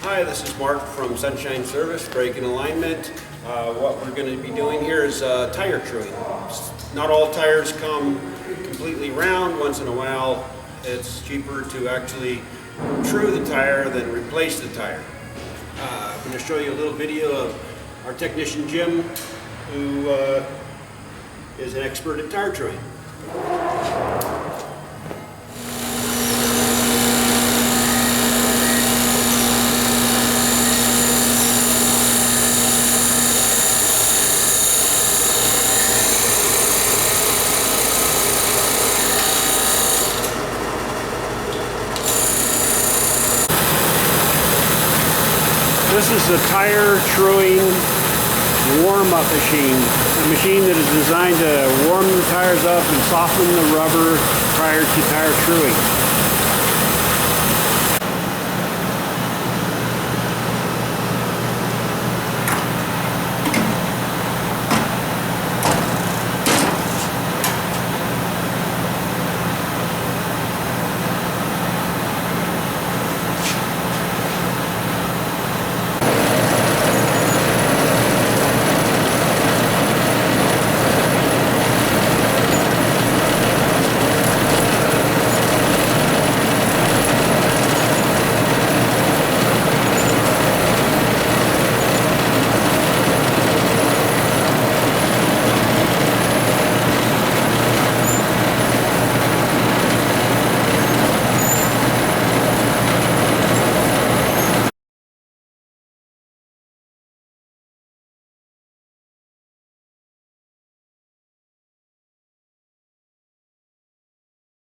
Hi, this is Mark from Sunshine Service, Brake and Alignment. What we're going to be doing here is tire truing. Not all tires come completely round. Once in a while, it's cheaper to actually true the tire than replace the tire. I'm going to show you a little video of our technician Jim, who is an expert at tire truing. This is the tire truing warm-up machine, a machine that is designed to warm the tires up and soften the rubber prior to tire truing.